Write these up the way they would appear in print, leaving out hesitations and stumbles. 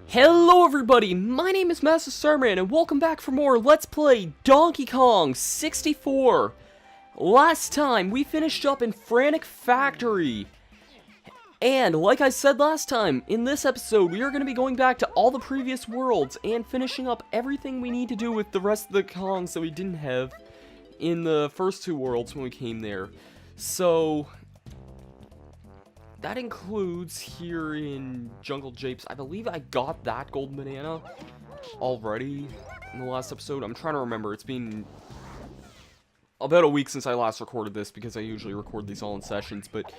Hello everybody, my name is Masterstarman and welcome back for more Let's Play Donkey Kong 64. Last time, we finished up in Frantic Factory. And like I said last time, in this episode, we are going to be going back to all the previous worlds and finishing up everything we need to do with the rest of the Kongs that we didn't have in the first two worlds when we came there. So that includes here in Jungle Japes. I believe I got that golden banana already in the last episode. I'm trying to remember. It's been about a week since I last recorded this because I usually record these all in sessions. But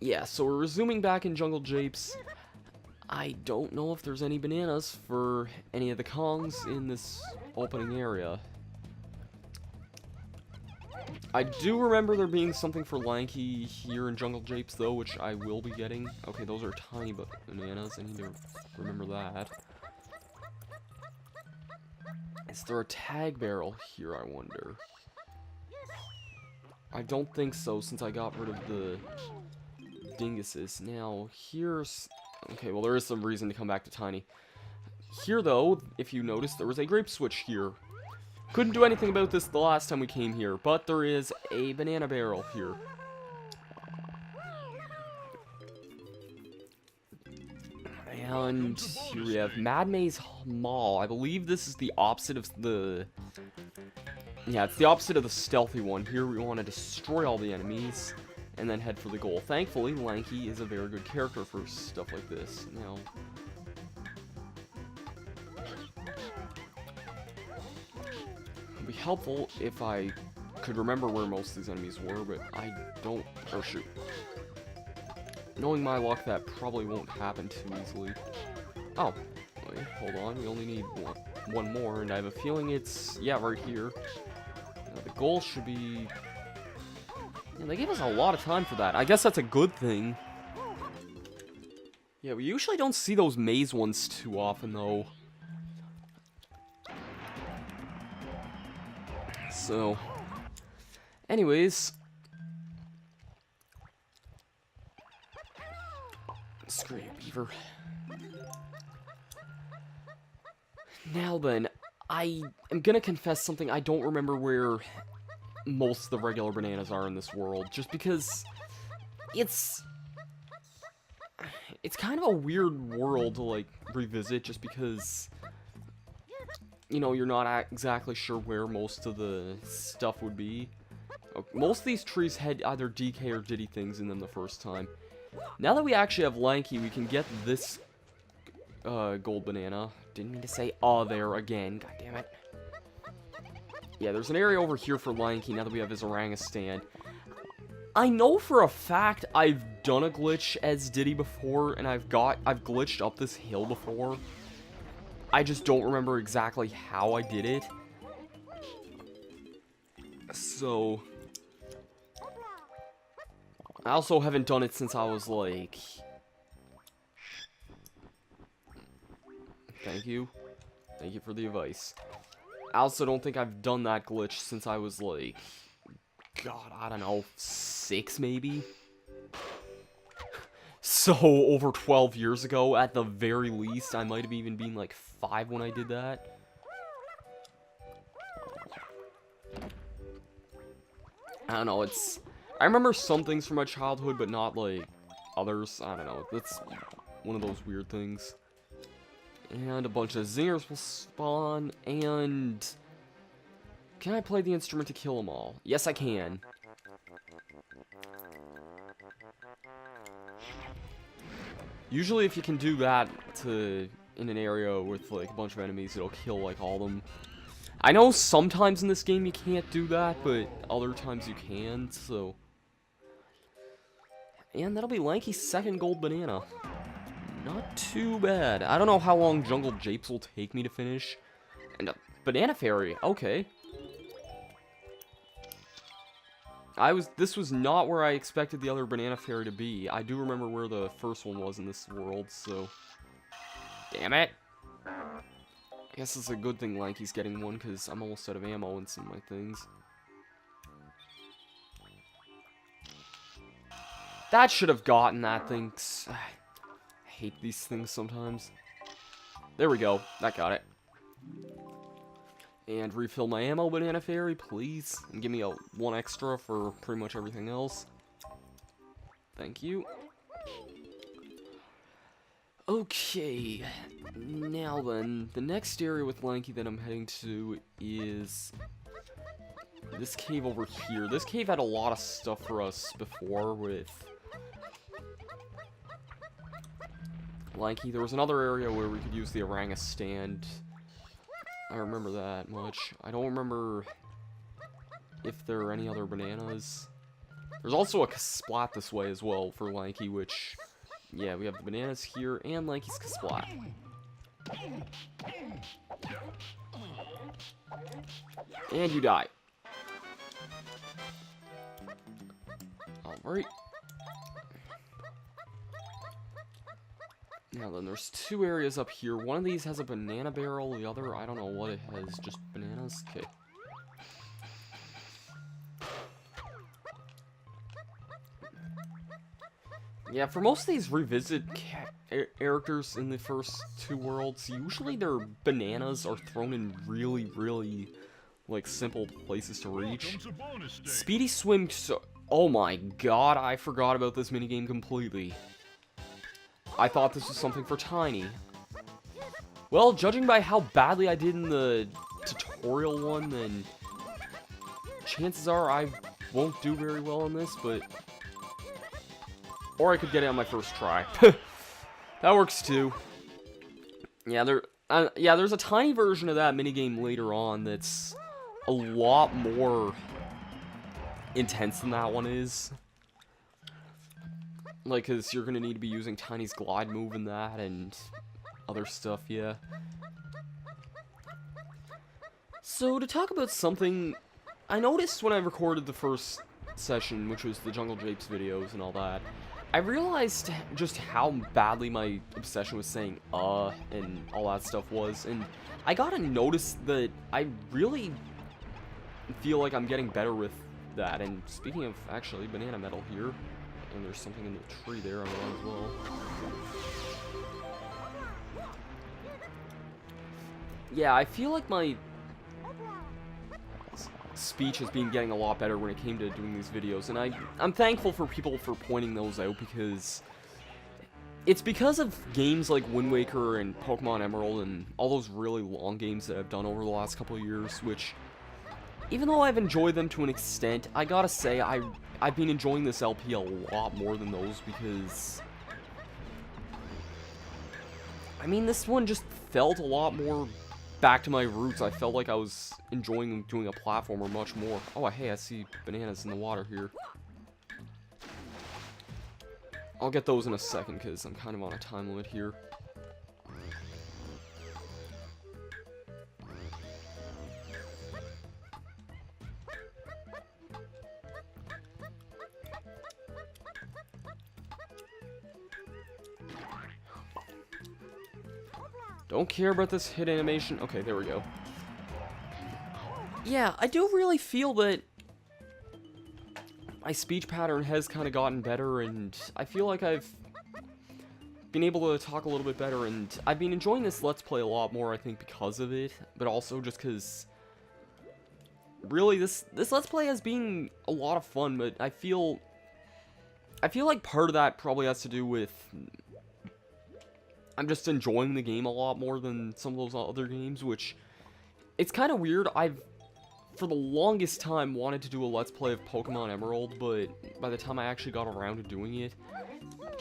yeah, so we're resuming back in Jungle Japes. I don't know if there's any bananas for any of the Kongs in this opening area. I do remember there being something for Lanky here in Jungle Japes, though, which I will be getting. Okay, those are tiny bananas. I need to remember that. Is there a tag barrel here, I wonder? I don't think so, since I got rid of the dinguses. Now, here's... Okay, well, there is some reason to come back to Tiny. Here, though, if you notice, there was a grape switch here. Couldn't do anything about this the last time we came here, but there is a banana barrel here. And here we have Mad Maze Mall. I believe this is the opposite of the... Yeah, it's the opposite of the stealthy one. Here we want to destroy all the enemies and then head for the goal. Thankfully, Lanky is a very good character for stuff like this. Now... It'd be helpful if I could remember where most of these enemies were, but I don't. Oh shoot. Knowing my luck, that probably won't happen too easily. Oh, wait, hold on. We only need one more, and I have a feeling it's, yeah, right here. The goal should be... Yeah, they gave us a lot of time for that. I guess that's a good thing. Yeah, we usually don't see those maze ones too often, though. So, anyways, screw you, beaver. Now then, I am gonna confess something. I don't remember where most of the regular bananas are in this world, just because it's kind of a weird world to, like, revisit, just because... You know, you're not exactly sure where most of the stuff would be. Most of these trees had either DK or Diddy things in them the first time. Now that we actually have Lanky, we can get this gold banana. Didn't mean to say there again. God damn it. Yeah, there's an area over here for Lanky now that we have his orangutan. I know for a fact I've done a glitch as Diddy before, and I've glitched up this hill before. I just don't remember exactly how I did it. So... I also haven't done it since I was like... Thank you. Thank you for the advice. I also don't think I've done that glitch since I was like... God, I don't know, 6 maybe? So, over 12 years ago, at the very least. I might have even been like 5 when I did that. I don't know, I remember some things from my childhood, but not, like, others. I don't know, that's one of those weird things. And a bunch of zingers will spawn, and... Can I play the instrument to kill them all? Yes, I can. Usually if you can do that in an area with like a bunch of enemies, it'll kill like all of them. I know sometimes in this game you can't do that, but other times you can, so... And that'll be Lanky's second gold banana. Not too bad. I don't know how long Jungle Japes will take me to finish. And a banana fairy, okay. This was not where I expected the other banana fairy to be. I do remember where the first one was in this world, so... Damn it! I guess it's a good thing Lanky's getting one, because I'm almost out of ammo in some of my things. That should have gotten that thing. I hate these things sometimes. There we go. That got it. And refill my ammo, Banana Fairy, please. And give me a 1 extra for pretty much everything else. Thank you. Okay. Now then, the next area with Lanky that I'm heading to is this cave over here. This cave had a lot of stuff for us before with Lanky. There was another area where we could use the Oranga stand. I remember that much. I don't remember if there are any other bananas. There's also a Splat this way as well for Lanky, which, yeah, we have the bananas here and Lanky's Splat. And you die. Alright. Now then, there's 2 areas up here. One of these has a banana barrel, the other, I don't know what it has, just bananas? Okay. Yeah, for most of these revisit characters in the first 2 worlds, usually their bananas are thrown in really, really, like, simple places to reach. Speedy Swim, oh my god, I forgot about this minigame completely. I thought this was something for Tiny. Well, judging by how badly I did in the tutorial one, then chances are I won't do very well in this, but... Or I could get it on my first try. That works too. Yeah, there's a tiny version of that minigame later on that's a lot more intense than that one is. Like, because you're going to need to be using Tiny's glide move in that and other stuff, yeah. So, to talk about something, I noticed when I recorded the first session, which was the Jungle Japes videos and all that, I realized just how badly my obsession with saying, and all that stuff was, and I gotta notice that I really feel like I'm getting better with that, and speaking of, actually, banana metal here, and there's something in the tree there I want as well. Yeah, I feel like my speech has been getting a lot better when it came to doing these videos, and I'm thankful for people for pointing those out, because it's because of games like Wind Waker and Pokemon Emerald and all those really long games that I've done over the last couple of years, which, even though I've enjoyed them to an extent, I gotta say, I've been enjoying this LP a lot more than those, because, I mean, this one just felt a lot more back to my roots. I felt like I was enjoying doing a platformer much more. Oh, hey, I see bananas in the water here. I'll get those in a second, because I'm kind of on a time limit here. Don't care about this hit animation. Okay, there we go. Yeah, I do really feel that my speech pattern has kind of gotten better, and I feel like I've been able to talk a little bit better, and I've been enjoying this Let's Play a lot more, I think, because of it, but also just because, really, this Let's Play has been a lot of fun, but I feel like part of that probably has to do with I'm just enjoying the game a lot more than some of those other games, which, it's kind of weird. I've, for the longest time, wanted to do a Let's Play of Pokemon Emerald, but by the time I actually got around to doing it,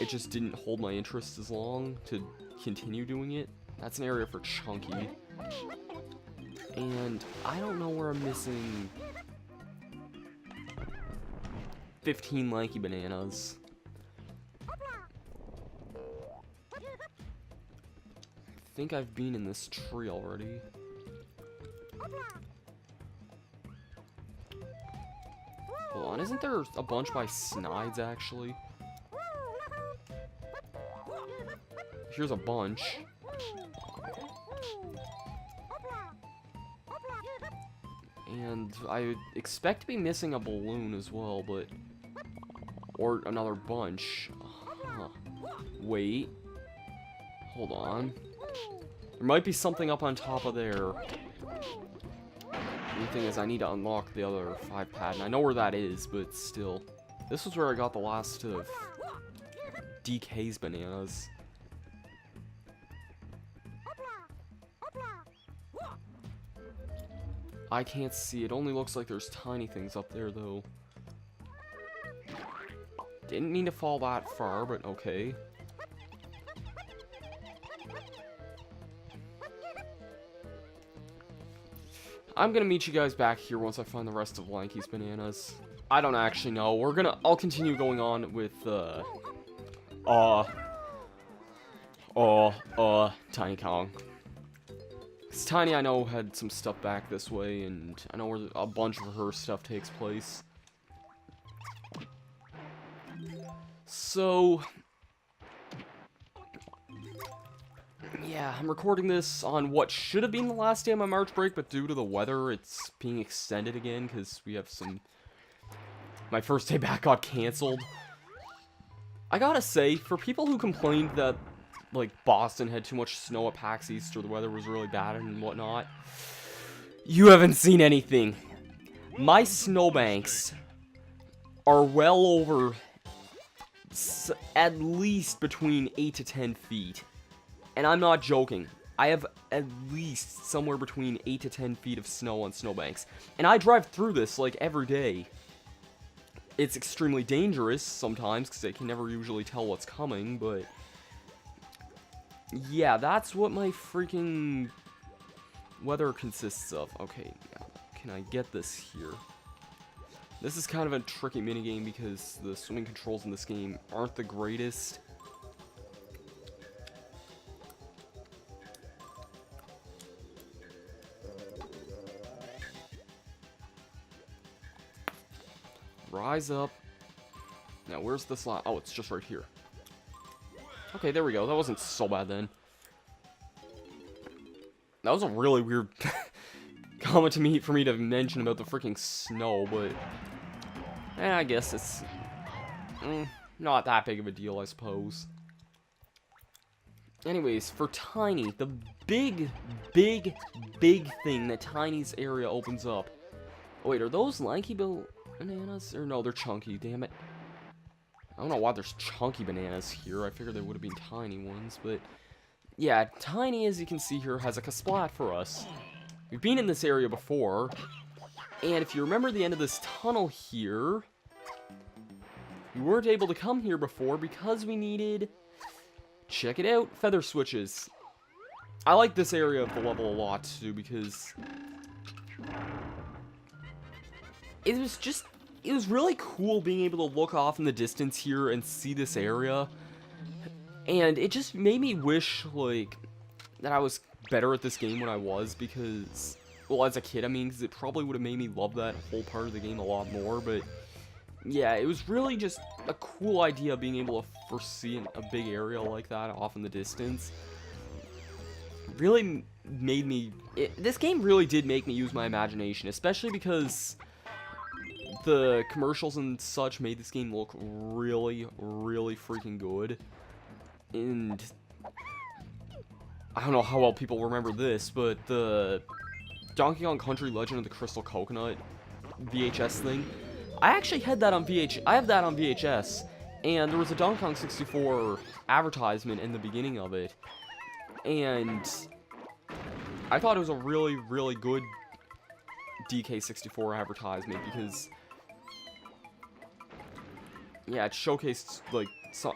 it just didn't hold my interest as long to continue doing it. That's an area for Chunky. And I don't know where I'm missing 15 Lanky Bananas. I think I've been in this tree already. Hold on, isn't there a bunch by Snides, actually? Here's a bunch. And I expect to be missing a balloon as well, but... Or another bunch. Huh. Wait. Hold on. There might be something up on top of there. The thing is, I need to unlock the other 5 pad, and I know where that is, but still. This was where I got the last of DK's bananas. I can't see. It only looks like there's tiny things up there, though. Didn't mean to fall that far, but okay. I'm gonna meet you guys back here once I find the rest of Lanky's bananas. I don't actually know. I'll continue going on with, Tiny Kong. 'Cause Tiny, I know, had some stuff back this way, and I know where a bunch of her stuff takes place. So, yeah, I'm recording this on what should have been the last day of my March break, but due to the weather, it's being extended again, because we have some... My first day back got canceled. I gotta say, for people who complained that, like, Boston had too much snow at PAX East, or the weather was really bad and whatnot, you haven't seen anything. My snowbanks are well over at least between 8 to 10 feet. And I'm not joking. I have at least somewhere between 8 to 10 feet of snow on snowbanks. And I drive through this, like, every day. It's extremely dangerous sometimes, because I can never usually tell what's coming, but... yeah, that's what my freaking weather consists of. Okay, yeah. Can I get this here? This is kind of a tricky minigame, because the swimming controls in this game aren't the greatest. Rise up. Now, where's this line? Oh, it's just right here. Okay, there we go. That wasn't so bad then. That was a really weird comment for me to mention about the freaking snow, but... I guess it's... not that big of a deal, I suppose. Anyways, for Tiny, the big thing that Tiny's area opens up... Oh, wait, are those Lanky bananas? Or no, they're chunky, damn it. I don't know why there's chunky bananas here. I figured there would have been tiny ones, but... yeah, Tiny, as you can see here, has a Kasplat for us. We've been in this area before, and if you remember the end of this tunnel here... we weren't able to come here before because we needed... check it out, feather switches. I like this area of the level a lot, too, because... it was really cool being able to look off in the distance here and see this area. And it just made me wish, like, that I was better at this game when I was, because, well, as a kid, I mean, because it probably would have made me love that whole part of the game a lot more, but, yeah, it was really just a cool idea being able to foresee a big area like that off in the distance. It really made me... this game really did make me use my imagination, especially because... the commercials and such made this game look really freaking good. And I don't know how well people remember this, but the Donkey Kong Country Legend of the Crystal Coconut VHS thing, I actually had that on I have that on VHS, and there was a Donkey Kong 64 advertisement in the beginning of it, and I thought it was a really good DK64 advertisement, because yeah, it showcased, like,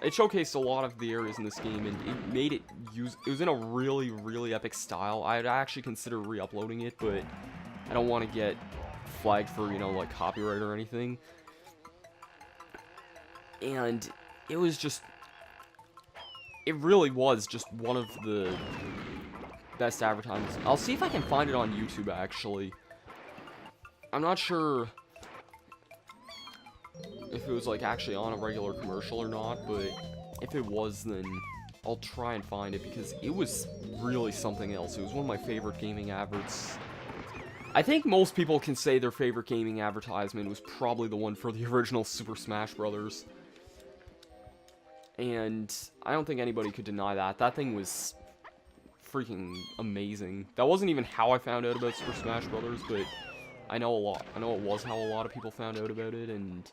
it showcased a lot of the areas in this game, and it made it it was in a really epic style. I'd actually consider re-uploading it, but I don't want to get flagged for, you know, like, copyright or anything. And it was just, it really was just one of the best advertisements. I'll see if I can find it on YouTube, actually. I'm not sure if it was, like, actually on a regular commercial or not, but if it was, then I'll try and find it, because it was really something else. It was one of my favorite gaming adverts. I think most people can say their favorite gaming advertisement was probably the one for the original Super Smash Bros. And I don't think anybody could deny that. That thing was freaking amazing. That wasn't even how I found out about Super Smash Brothers, but I know a lot. I know it was how a lot of people found out about it, and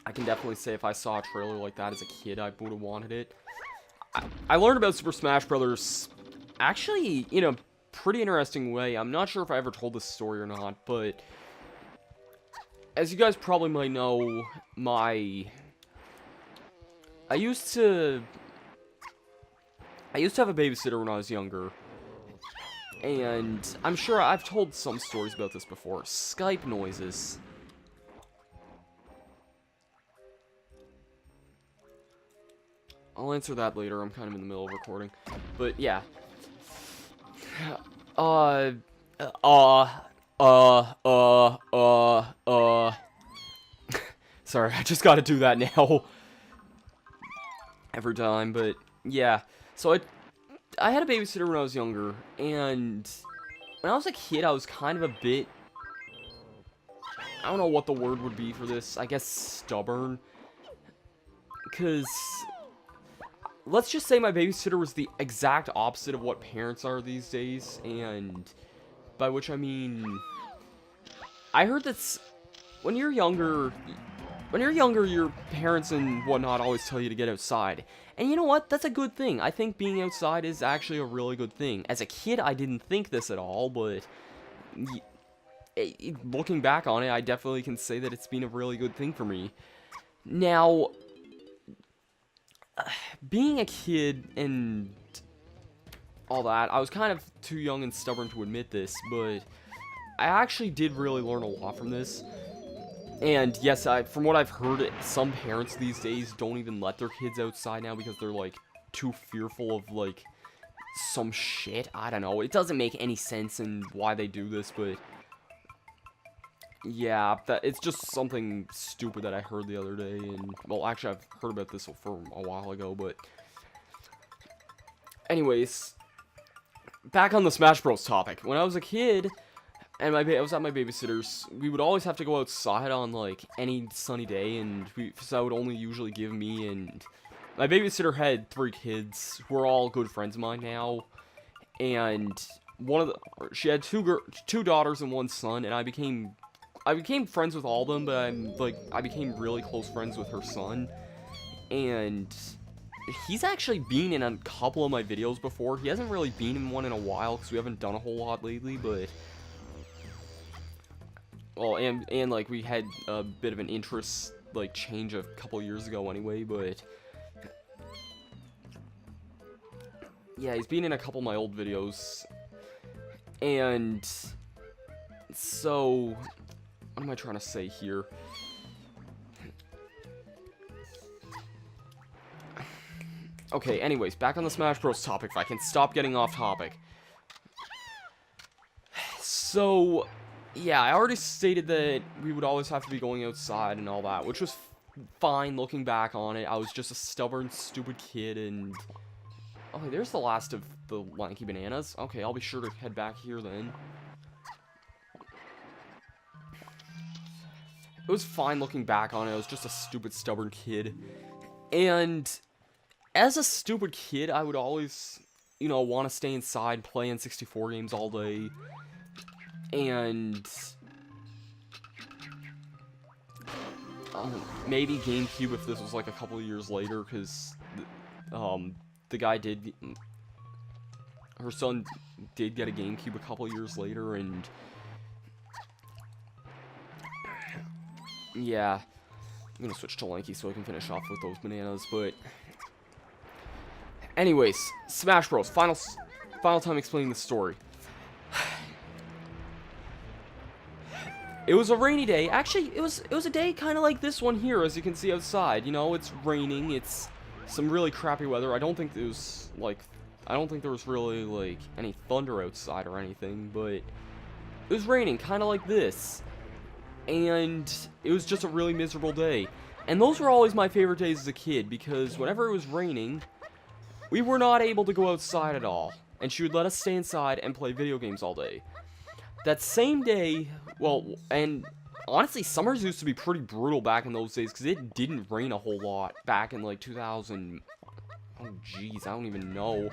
I can definitely say if I saw a trailer like that as a kid, I would have wanted it. I learned about Super Smash Brothers actually in a pretty interesting way. I'm not sure if I ever told this story or not, but as you guys probably might know, I used to have a babysitter when I was younger, and I'm sure I've told some stories about this before. Skype noises. I'll answer that later, I'm kind of in the middle of recording. But, yeah. Sorry, I just gotta do that now. Every time, but, yeah. So, I had a babysitter when I was younger, and when I was a kid, I was kind of a bit, I don't know what the word would be for this, I guess stubborn. Because let's just say my babysitter was the exact opposite of what parents are these days, and by which I mean, I heard that when you're younger, your parents and whatnot always tell you to get outside. And you know what? That's a good thing. I think being outside is actually a really good thing. As a kid, I didn't think this at all, but looking back on it, I definitely can say that it's been a really good thing for me. Now, being a kid and all that, I was kind of too young and stubborn to admit this, but I actually did really learn a lot from this. And yes, from what I've heard, some parents these days don't even let their kids outside now because they're, like, too fearful of, like, some shit. I don't know. It doesn't make any sense in why they do this, but yeah, it's just something stupid that I heard the other day, and, well, actually, I've heard about this for a while ago, but anyways, back on the Smash Bros. Topic. When I was a kid, and I was at my babysitter's, we would always have to go outside on, like, any sunny day, and so I would only usually give me and my babysitter had 3 kids who are all good friends of mine now, and she had 2 daughters and 1 son, and I became friends with all of them, but I became really close friends with her son, and he's actually been in a couple of my videos before. He hasn't really been in one in a while, because we haven't done a whole lot lately, but well, and like, we had a bit of an interest, like, change a couple years ago anyway, but yeah, he's been in a couple of my old videos, and so, what am I trying to say here? Okay, anyways, back on the Smash Bros. Topic, if I can stop getting off topic. So, yeah, I already stated that we would always have to be going outside and all that, which was fine looking back on it. I was just a stubborn, stupid kid, and okay, there's the last of the lanky bananas. Okay, I'll be sure to head back here then. It was fine looking back on it. I was just a stupid, stubborn kid. And as a stupid kid, I would always, you know, want to stay inside, play N64 games all day. And maybe GameCube if this was like a couple of years later, because the guy her son did get a GameCube a couple of years later, and yeah, I'm gonna switch to Lanky so I can finish off with those bananas, but anyways, Smash Bros. Final time explaining the story. It was a rainy day. Actually, it was a day kind of like this one here, as you can see outside. You know, it's raining. It's some really crappy weather. I don't think there was really like any thunder outside or anything, but it was raining, kind of like this. And it was just a really miserable day. And those were always my favorite days as a kid, because whenever it was raining, we were not able to go outside at all. And she would let us stay inside and play video games all day. That same day, well, and honestly, summers used to be pretty brutal back in those days, because it didn't rain a whole lot back in, like, 2000, oh jeez, I don't even know.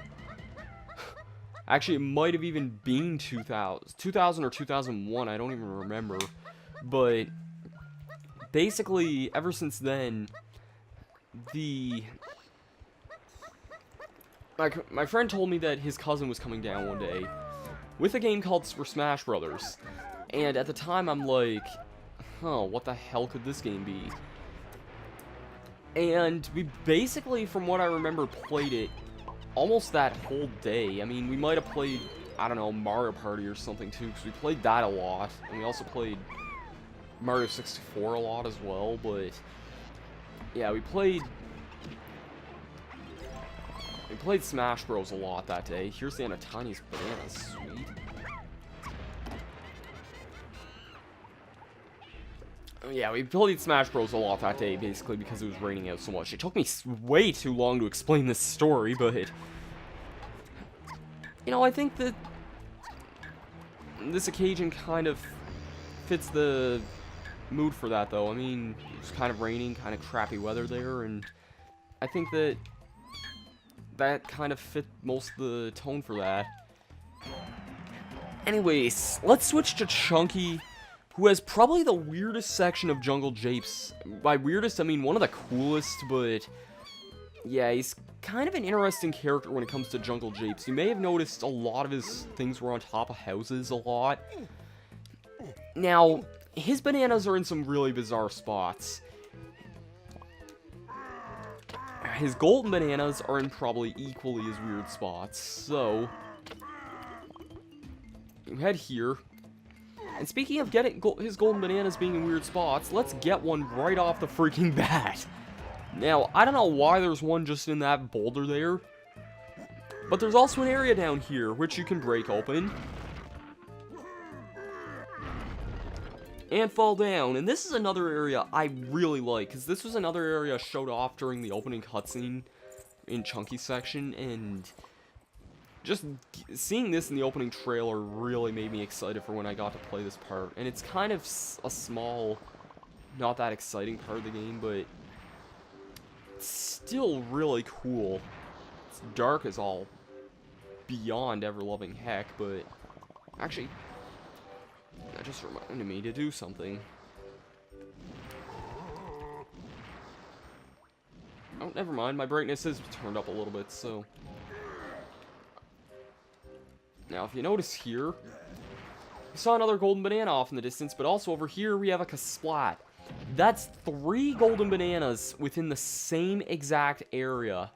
Actually, it might have even been 2000 or 2001, I don't even remember. But basically, ever since then, my friend told me that his cousin was coming down one day with a game called Super Smash Brothers. And at the time, I'm like, huh, what the hell could this game be? And we basically, from what I remember, played it almost that whole day. I mean, we might have played, I don't know, Mario Party or something too, because we played that a lot. And we also played Mario 64 a lot as well, but yeah, we played Smash Bros a lot that day. Here's the end of Tiny's bananas, sweet. Yeah, we played Smash Bros a lot that day, basically because it was raining out so much. It took me way too long to explain this story, but you know, I think that this occasion kind of fits the mood for that, though. I mean, it's kind of raining, kind of crappy weather there, and I think that kind of fit most of the tone for that. Anyways, let's switch to Chunky, who has probably the weirdest section of Jungle Japes. By weirdest, I mean one of the coolest, but yeah, he's kind of an interesting character when it comes to Jungle Japes. You may have noticed a lot of his things were on top of houses a lot. Now, his bananas are in some really bizarre spots. His golden bananas are in probably equally as weird spots. So, you head here. And speaking of getting his golden bananas being in weird spots, let's get one right off the freaking bat. Now, I don't know why there's one just in that boulder there, but there's also an area down here which you can break open and fall down. And this is another area I really like, because this was another area showed off during the opening cutscene in Chunky's section, and just seeing this in the opening trailer really made me excited for when I got to play this part. And it's kind of a small, not that exciting part of the game, but it's still really cool. It's dark as all beyond ever-loving heck, but actually, that just reminded me to do something. Oh, never mind. My brightness is turned up a little bit, so. Now, if you notice here, we saw another golden banana off in the distance, but also over here we have a Kasplat. That's 3 golden bananas within the same exact area.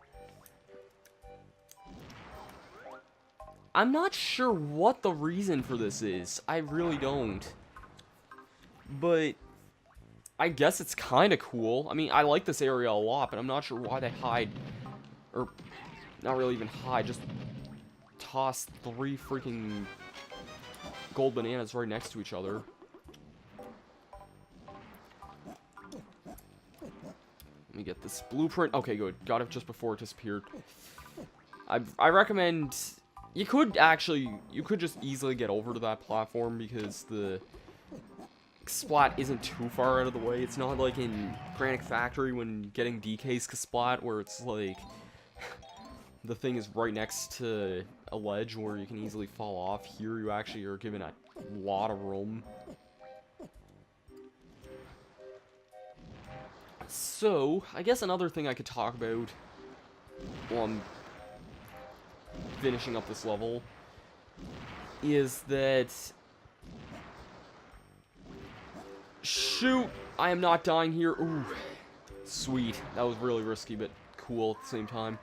I'm not sure what the reason for this is. I really don't. But I guess it's kind of cool. I mean, I like this area a lot, but I'm not sure why they hide. Or, not really even hide, just toss 3 freaking gold bananas right next to each other. Let me get this blueprint. Okay, good. Got it just before it disappeared. I recommend. You could just easily get over to that platform because the Splat isn't too far out of the way. It's not like in Granic Factory when getting DK's Splat, where it's like the thing is right next to a ledge where you can easily fall off. Here you actually are given a lot of room. So, I guess another thing I could talk about while I'm finishing up this level is that... Shoot! I am not dying here. Ooh. Sweet. That was really risky, but cool at the same time.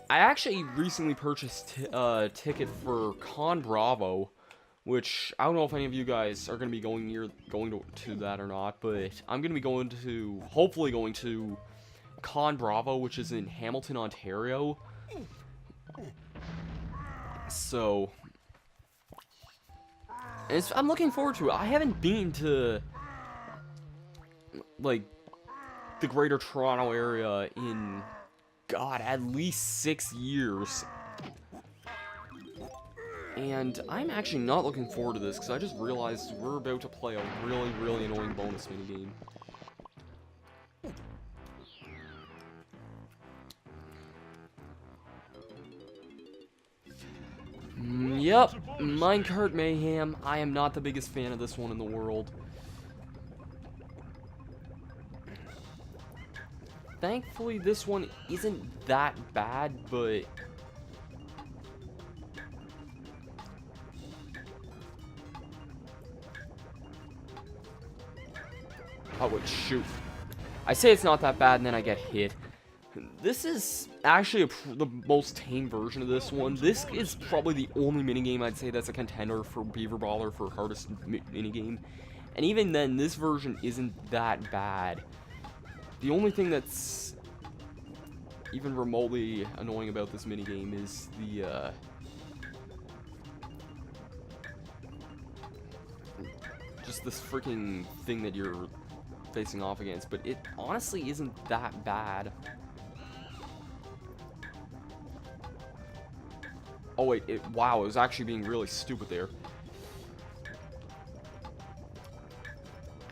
I actually recently purchased a ticket for Con Bravo, which I don't know if any of you guys are going to be going to that or not, but I'm going to be hopefully going to Con Bravo, which is in Hamilton, Ontario. So, I'm looking forward to it. I haven't been to, like, the Greater Toronto area in, God, at least 6 years. And I'm actually not looking forward to this, because I just realized we're about to play a really, really annoying bonus minigame. Yep, Minecart Mayhem. I am not the biggest fan of this one in the world. Thankfully, this one isn't that bad, but... Oh, wait, shoot. I say it's not that bad, and then I get hit. This is actually the most tame version of this one. This is probably the only minigame I'd say that's a contender for Beaver Ball or for hardest minigame. And even then, this version isn't that bad. The only thing that's even remotely annoying about this minigame is the, just this freaking thing that you're facing off against, but it honestly isn't that bad. Oh wait, wow, it was actually being really stupid there.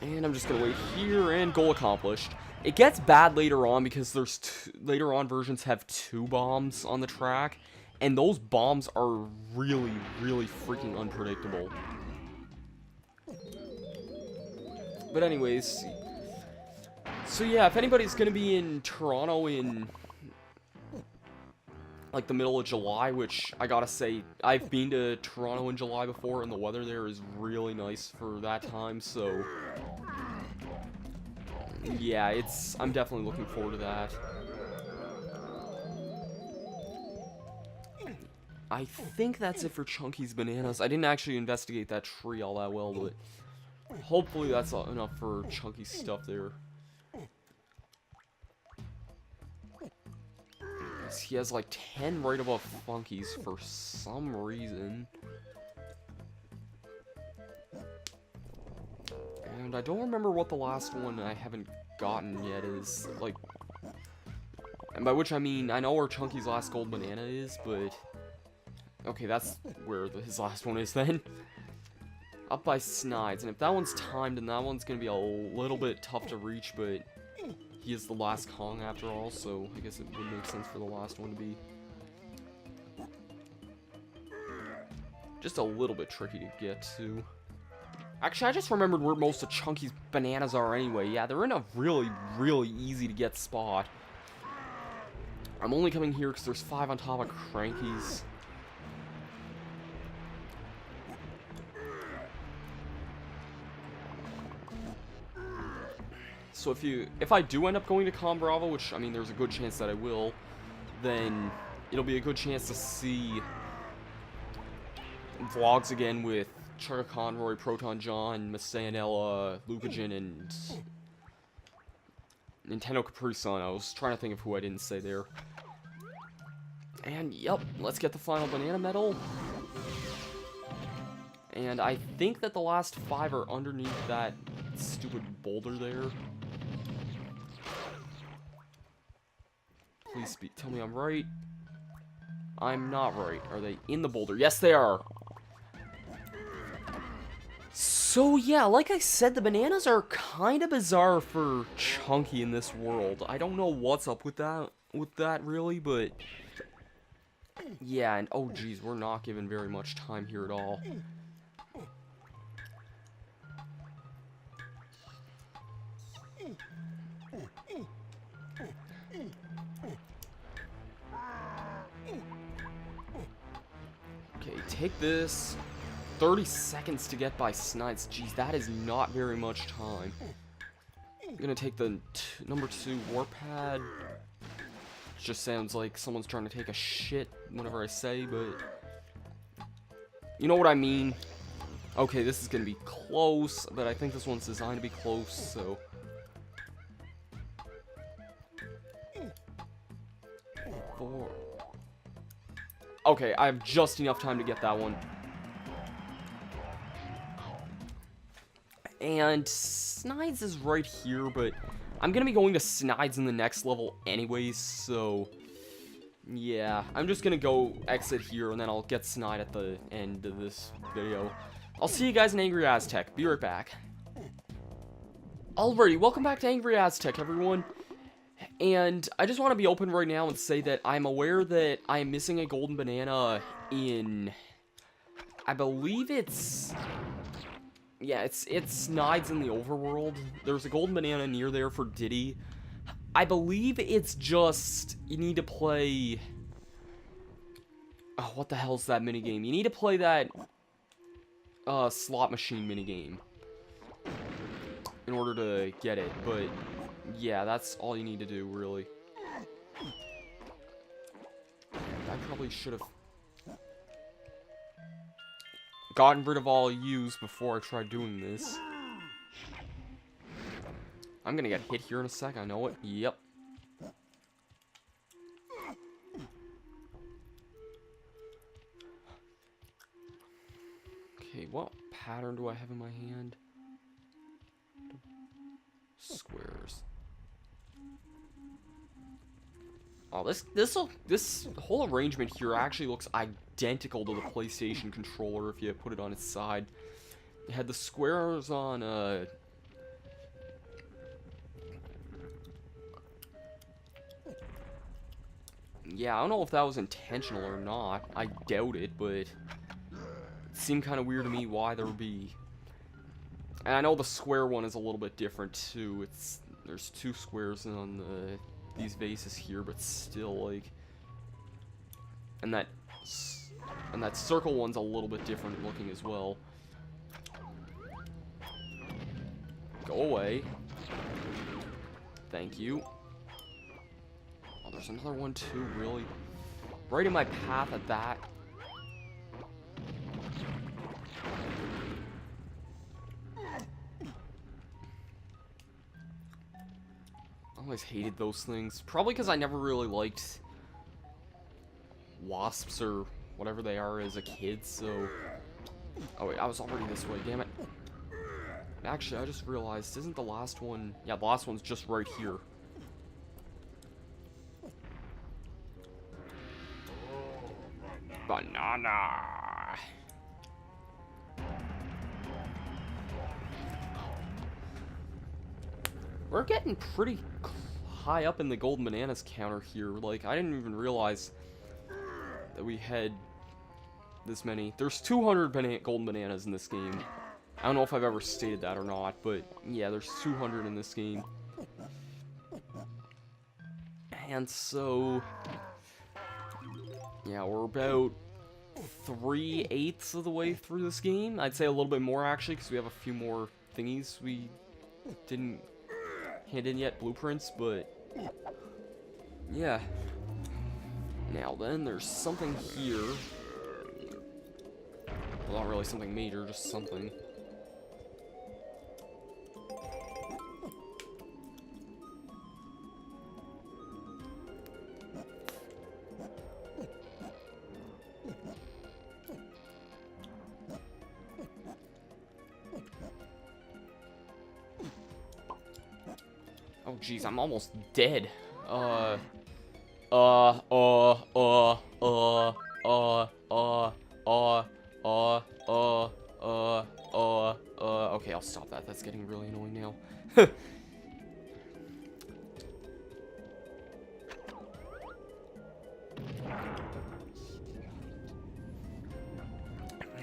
And I'm just gonna wait here, and goal accomplished. It gets bad later on because there's later on versions have 2 bombs on the track, and those bombs are really, really freaking unpredictable. But anyways, so yeah, if anybody's gonna be in Toronto in like the middle of July, which I gotta say, I've been to Toronto in July before, and the weather there is really nice for that time, so yeah, I'm definitely looking forward to that. I think that's it for Chunky's Bananas. I didn't actually investigate that tree all that well, but hopefully that's enough for Chunky's stuff there. He has like 10 right above Funky's for some reason. And I don't remember what the last one I haven't gotten yet is, like, and by which I mean, I know where Chunky's last gold banana is, but, okay, that's where his last one is then. Up by Snides, and if that one's timed, then that one's gonna be a little bit tough to reach, but he is the last Kong after all, so I guess it would make sense for the last one to be just a little bit tricky to get to. Actually, I just remembered where most of Chunky's bananas are anyway. Yeah, they're in a really, really easy to get spot. I'm only coming here because there's 5 on top of Cranky's. So if I do end up going to Con Bravo, which, I mean, there's a good chance that I will, then it'll be a good chance to see vlogs again with Chugga Conroy, Proton John, Masayanella, Lucagen, and Nintendo Capri Sun. I was trying to think of who I didn't say there. And, yep, let's get the final banana medal. And I think that the last 5 are underneath that stupid boulder there. Please tell me I'm right. I'm not right. Are they in the boulder? Yes, they are. So, yeah, like I said, the bananas are kind of bizarre for Chunky in this world. I don't know what's up with that really, but yeah, and oh geez, we're not given very much time here at all. Okay, take this. 30 seconds to get by Snides. Jeez, that is not very much time. I'm gonna take the number 2 Warpad. Just sounds like someone's trying to take a shit whenever I say, but you know what I mean. Okay, this is gonna be close, but I think this one's designed to be close, so. Four. Okay, I have just enough time to get that one. And Snides is right here, but I'm gonna be going to Snides in the next level anyways, so yeah, I'm just gonna go exit here, and then I'll get Snide at the end of this video. I'll see you guys in Angry Aztec. Be right back. Alrighty, welcome back to Angry Aztec, everyone. And I just want to be open right now and say that I'm aware that I am missing a golden banana in I believe it's... Yeah, it's Snides in the overworld. There's a golden banana near there for Diddy. I believe it's just... You need to play... Oh, what the hell's that minigame? You need to play that... slot machine minigame. In order to get it, but... Yeah, that's all you need to do, really. I probably should have... gotten rid of all U's before I tried doing this. I'm gonna get hit here in a sec, I know it. Yep. Okay, what pattern do I have in my hand? Squares. Oh, this whole arrangement here actually looks identical to the PlayStation controller if you put it on its side. It had the squares on, yeah, I don't know if that was intentional or not. I doubt it, but it seemed kind of weird to me why there would be... And I know the square one is a little bit different, too. There's two squares on these vases here, but still, like... And that circle one's a little bit different looking as well. Go away. Thank you. Oh, there's another one too, really? Right in my path at that. I always hated those things. Probably because I never really liked wasps or whatever they are as a kid, so... Oh wait, I was already this way, damn it. Actually, I just realized, isn't the last one... Yeah, the last one's just right here. Banana! We're getting pretty high up in the golden bananas counter here. Like, I didn't even realize that we had this many. There's 200 golden bananas in this game. I don't know if I've ever stated that or not, but yeah, there's 200 in this game. And so... Yeah, we're about 3/8 of the way through this game. I'd say a little bit more, actually, because we have a few more thingies we didn't hand in yet, blueprints, but... Yeah. Now then, there's something here. Well, not really something major, just something. Oh, jeez, I'm almost dead. Okay, I'll stop that. That's getting really annoying now.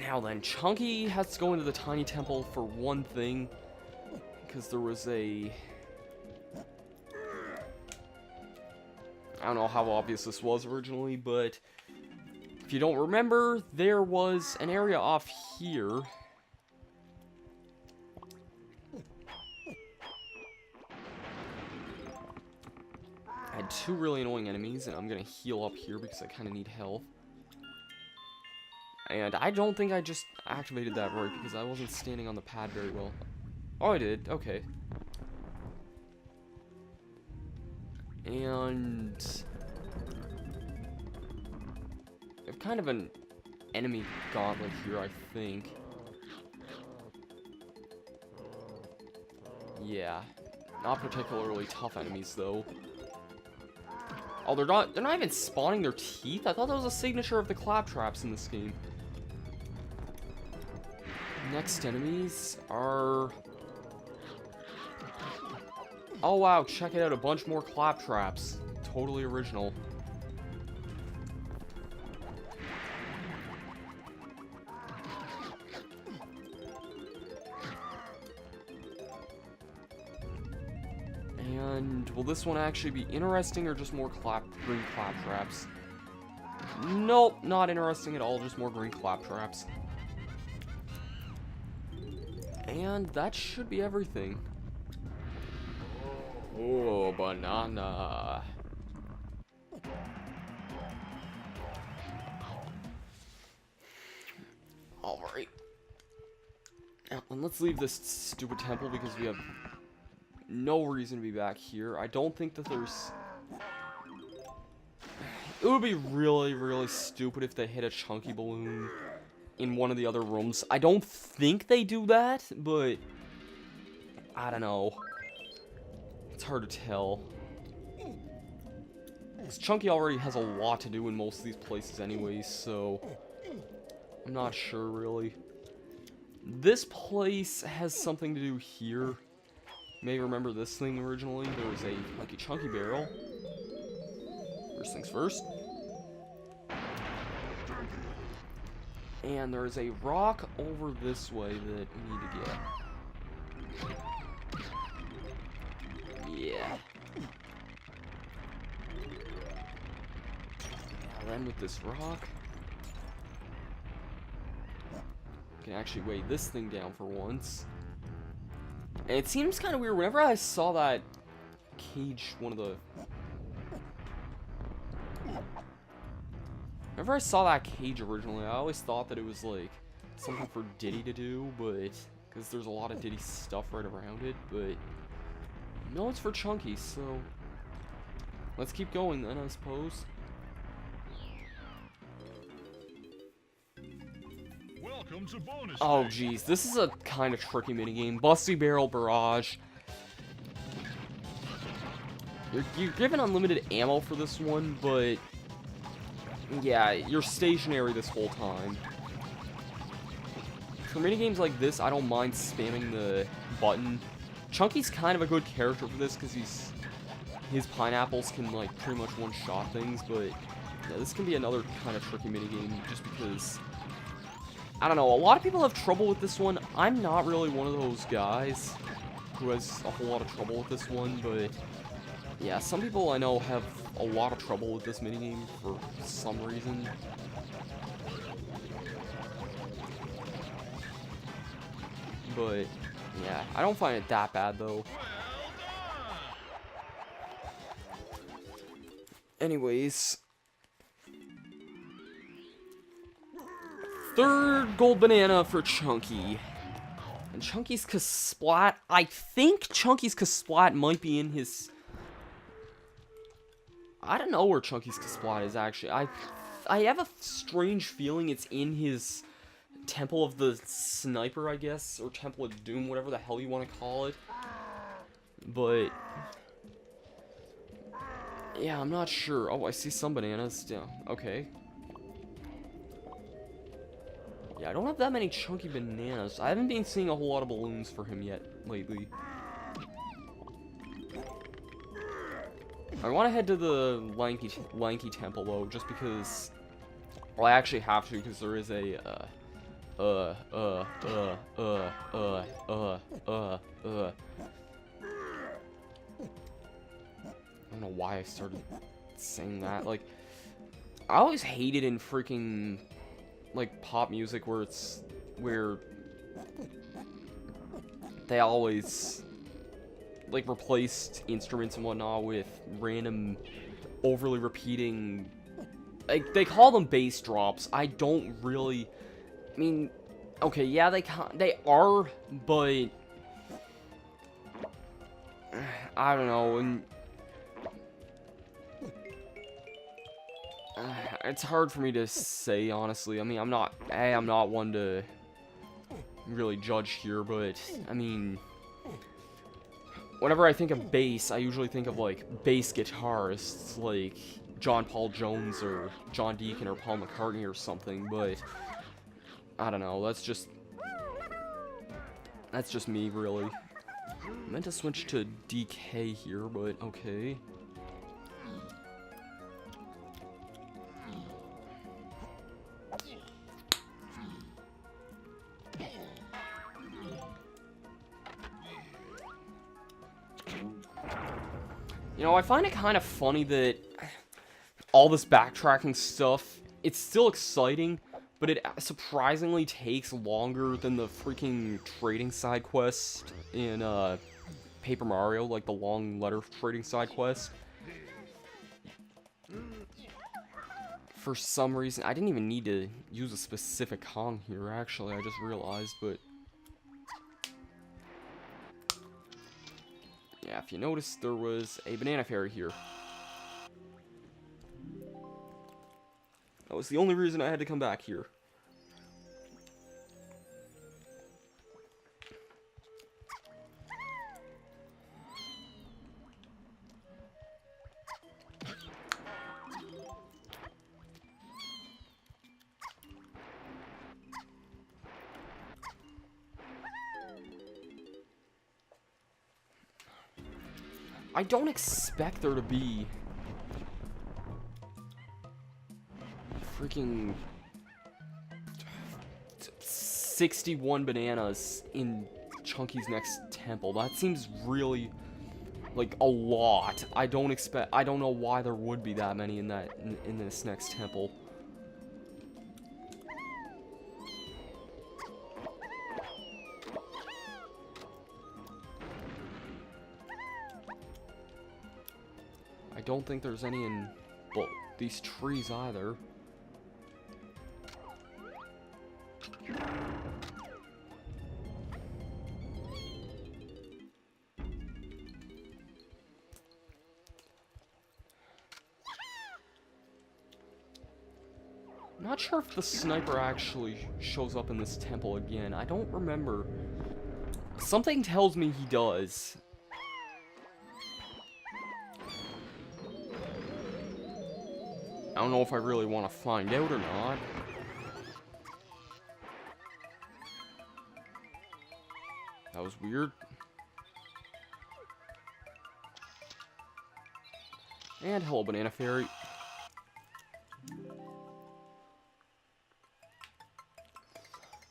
Now then, Chunky has to go into the tiny temple for one thing, because there was a... I don't know how obvious this was originally, but if you don't remember, there was an area off here. I had two really annoying enemies, and I'm gonna heal up here because I kind of need health. And I don't think I just activated that right because I wasn't standing on the pad very well. Oh, I did. Okay. And I have kind of an enemy gauntlet here, I think. Yeah, not particularly tough enemies though. Oh, they're not even spawning their teeth? I thought that was a signature of the claptraps in this game. Next enemies are... Oh wow, check it out, a bunch more claptraps. Totally original. And will this one actually be interesting or just more green claptraps? Nope, not interesting at all, just more green claptraps. And that should be everything. Oh, banana. Alright. Now, and let's leave this stupid temple because we have no reason to be back here. I don't think that there's... It would be really, really stupid if they hit a chunky balloon in one of the other rooms. I don't think they do that, but... I don't know. It's hard to tell. Because Chunky already has a lot to do in most of these places anyways, so... I'm not sure, really. This place has something to do here. You may remember this thing originally. There was a Monkey Chunky barrel. First things first. And there is a rock over this way that we need to get. Yeah. Now then with this rock, I can actually weigh this thing down for once. And it seems kind of weird. Whenever I saw that cage, Whenever I saw that cage originally, I always thought that it was like something for Diddy to do, but because there's a lot of Diddy stuff right around it, but no, it's for Chunky, so let's keep going then, I suppose. Welcome to bonus Oh geez, this is a kind of tricky minigame. Busty Barrel Barrage. You're given unlimited ammo for this one, but yeah, you're stationary this whole time. For minigames like this, I don't mind spamming the button. Chunky's kind of a good character for this because his pineapples can like pretty much one-shot things, but yeah, this can be another kind of tricky minigame just because, I don't know, a lot of people have trouble with this one. I'm not really one of those guys who has a whole lot of trouble with this one, but yeah, some people I know have a lot of trouble with this minigame for some reason. But yeah, I don't find it that bad though. Anyways, third gold banana for Chunky. And Chunky's Kasplat, I think Chunky's Kasplat might be in his... I don't know where Chunky's Kasplat is actually. I have a strange feeling it's in his Temple of the Sniper, I guess, or Temple of Doom, whatever the hell you want to call it. But yeah, I'm not sure. Oh, I see some bananas. Yeah, okay. Yeah, I don't have that many Chunky bananas. I haven't been seeing a whole lot of balloons for him yet lately. I want to head to the Lanky Temple though, just because. Well, I actually have to because there is a I don't know why I started saying that. Like, I always hated in freaking like pop music where they always like replaced instruments and whatnot with random overly repeating, like, they call them bass drops. I don't really, I mean, okay, yeah, they are, but I don't know, and it's hard for me to say, honestly. I mean, I'm not one to really judge here, but I mean, whenever I think of bass, I usually think of like bass guitarists like John Paul Jones or John Deacon or Paul McCartney or something, but I don't know, that's just me, really. I meant to switch to DK here, but okay. know, I find it kind of funny that all this backtracking stuff, it's still exciting, but it surprisingly takes longer than the freaking trading side quest in Paper Mario, like the long letter trading side quest. For some reason, I didn't even need to use a specific Kong here, actually, I just realized, but... yeah, if you noticed, there was a banana fairy here. That was the only reason I had to come back here. I don't expect there to be freaking 61 bananas in Chunky's next temple. That seems really like a lot. I don't know why there would be that many in this next temple. I don't think there's any in these trees either. Not sure if the sniper actually shows up in this temple again. I don't remember. Something tells me he does. I don't know if I really want to find out or not. That was weird. And hello, Banana Fairy.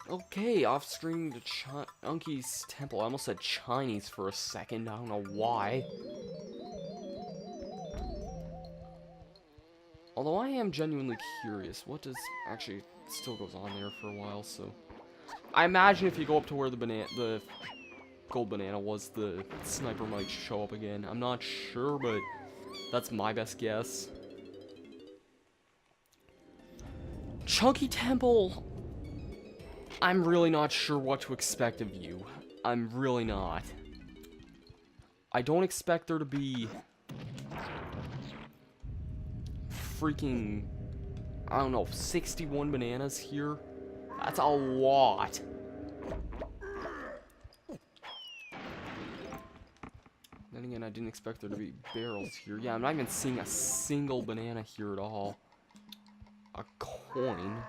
Okay, off-screen to Chunky's temple. I almost said Chinese for a second. I don't know why. Although I am genuinely curious, what does actually still goes on there for a while, so I imagine if you go up to where the gold banana was, the sniper might show up again. I'm not sure, but that's my best guess. Chunky Temple, I'm really not sure what to expect of you. I'm really not. I don't expect there to be freaking, I don't know, 61 bananas here. That's a lot. Then again, I didn't expect there to be barrels here. Yeah, I'm not even seeing a single banana here at all. A coin.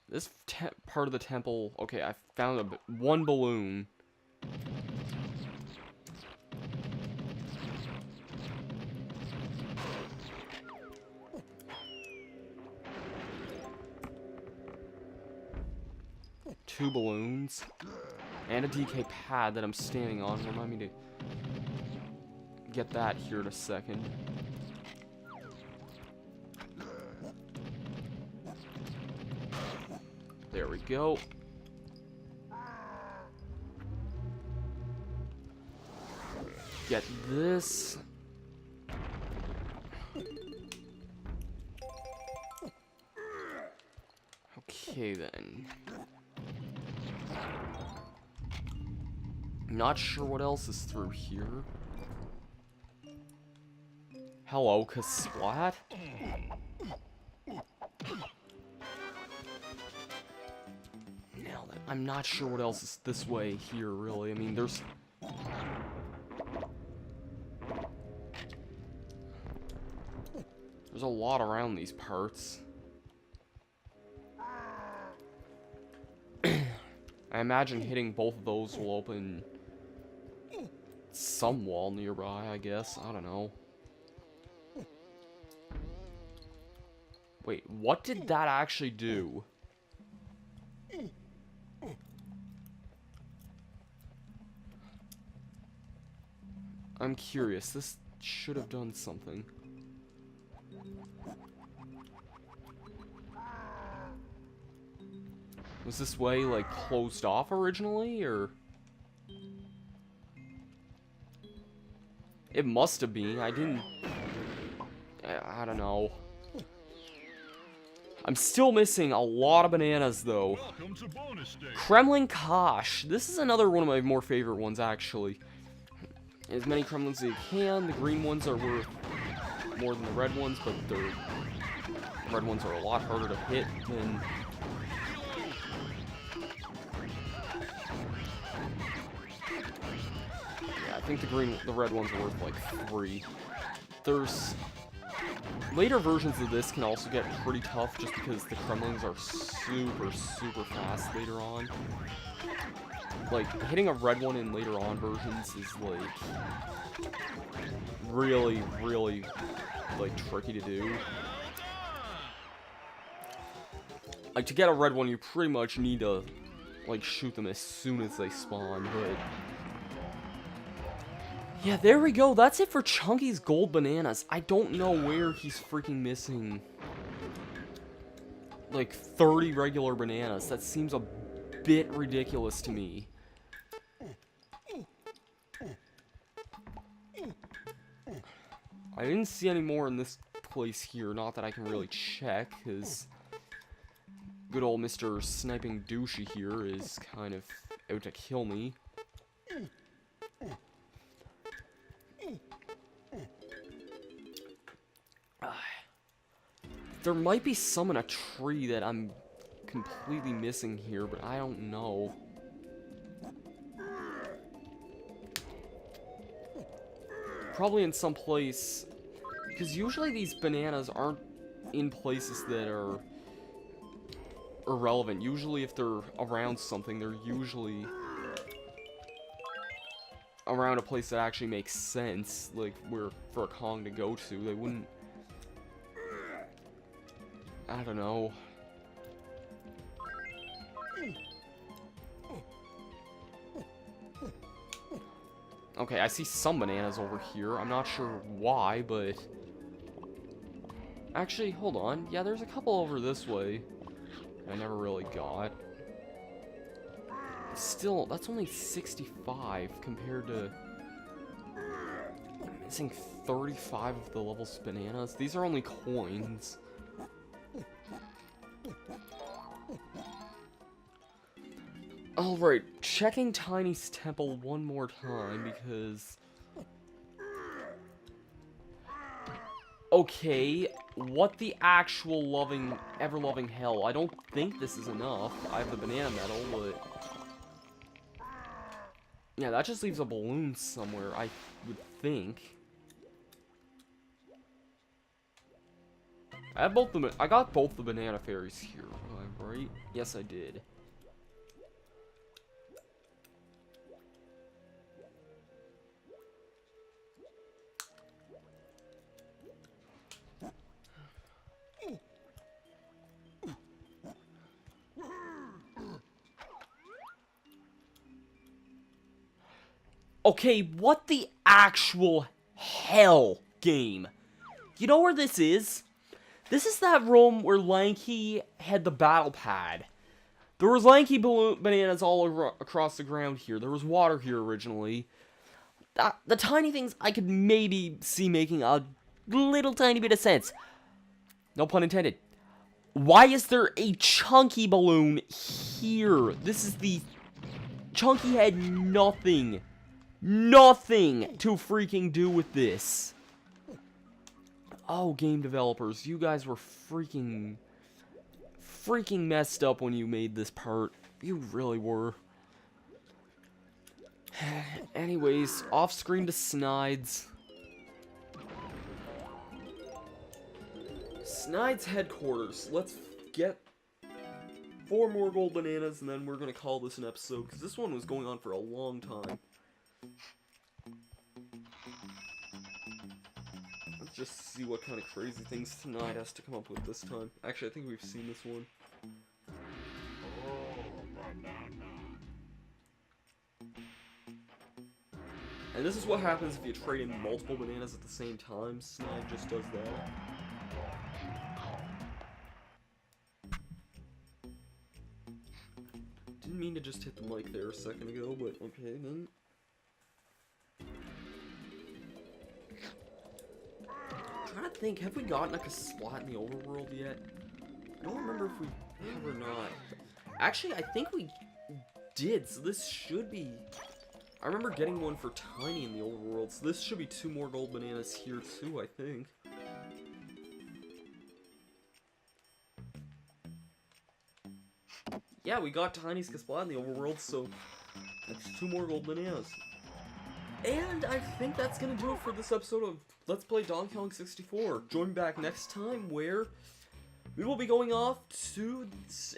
This part of the temple, okay, I found one balloon. Two balloons. And a DK pad that I'm standing on. Remind me to get that here in a second. There we go. Get this. Okay then. Not sure what else is through here. Hello, Kasplat? Now then, I'm not sure what else is this way here, really. I mean, there's a lot around these parts. I imagine hitting both of those will open some wall nearby, I guess. I don't know. Wait, what did that actually do? I'm curious. This should have done something. Was this way, like, closed off originally, or? It must have been. I didn't... I don't know. I'm still missing a lot of bananas, though. Welcome to bonus day. Kremlin Kosh. This is another one of my more favorite ones, actually. As many Kremlins as you can. The green ones are worth more than the red ones, but the red ones are a lot harder to hit than... Yeah, I think the red ones are worth like 3. There's... Later versions of this can also get pretty tough just because the Kremlins are super fast later on. Like, hitting a red one in later on versions is, like, really, like, tricky to do. Like, to get a red one, you pretty much need to, like, shoot them as soon as they spawn, but... Yeah, there we go. That's it for Chunky's gold bananas. I don't know where he's freaking missing, like, 30 regular bananas. That seems a bit ridiculous to me. I didn't see any more in this place here. Not that I can really check, because good old Mr. Sniping Douchey here is kind of out to kill me. There might be some in a tree that I'm completely missing here, but I don't know. Probably in some place, because usually these bananas aren't in places that are irrelevant. Usually if they're around something, they're usually around a place that actually makes sense, like where for a Kong to go to. They wouldn't... I don't know. Okay, I see some bananas over here. I'm not sure why, but... Actually, hold on. Yeah, there's a couple over this way I never really got. Still, that's only 65 compared to... I'm missing 35 of the levels bananas. These are only coins. Alright, checking Tiny's temple one more time, because... Okay, what the actual ever-loving hell? I don't think this is enough. I have the banana medal, but... Yeah, that just leaves a balloon somewhere, I would think. I got both the banana fairies here, right? Yes, I did. Okay, what the actual hell, game? You know where this is? This is that room where Lanky had the battle pad. There was Lanky bananas all across the ground here. There was water here originally. The tiny things I could maybe see making a little tiny bit of sense. No pun intended. Why is there a Chunky balloon here? This is the... Chunky had nothing to freaking do with this. Oh, game developers, you guys were freaking messed up when you made this part. You really were. Anyways, off screen to Snides. Snides headquarters. Let's get 4 more gold bananas and then we're gonna call this an episode, because this one was going on for a long time. Let's just see what kind of crazy things Snide has to come up with this time. Actually, I think we've seen this one. And this is what happens if you trade in multiple bananas at the same time. Snag just does that. Didn't mean to just hit the mic there a second ago, but okay then. I'm trying to think, have we gotten like a splat in the overworld yet? I don't remember if we have or not. Actually, I think we did, so this should be... I remember getting one for Tiny in the overworld, so this should be 2 more gold bananas here too, I think. Yeah, we got Tiny's Kasplat in the overworld, so that's 2 more gold bananas. And I think that's gonna do it for this episode of Let's Play Donkey Kong 64. Join me back next time where we will be going off to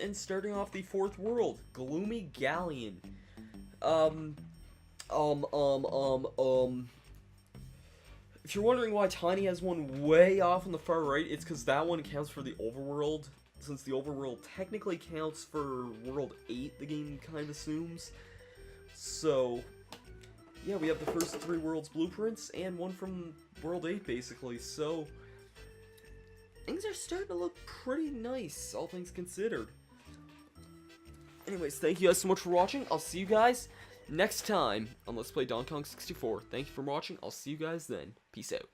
and starting off the 4th world, Gloomy Galleon. If you're wondering why Tiny has one way off on the far right, it's because that one counts for the overworld, since the overworld technically counts for World 8, the game kind of assumes. So, yeah, we have the first 3 worlds blueprints, and one from World 8, basically, so things are starting to look pretty nice, all things considered. Anyways, thank you guys so much for watching. I'll see you guys next time on Let's Play Donkey Kong 64. Thank you for watching. I'll see you guys then. Peace out.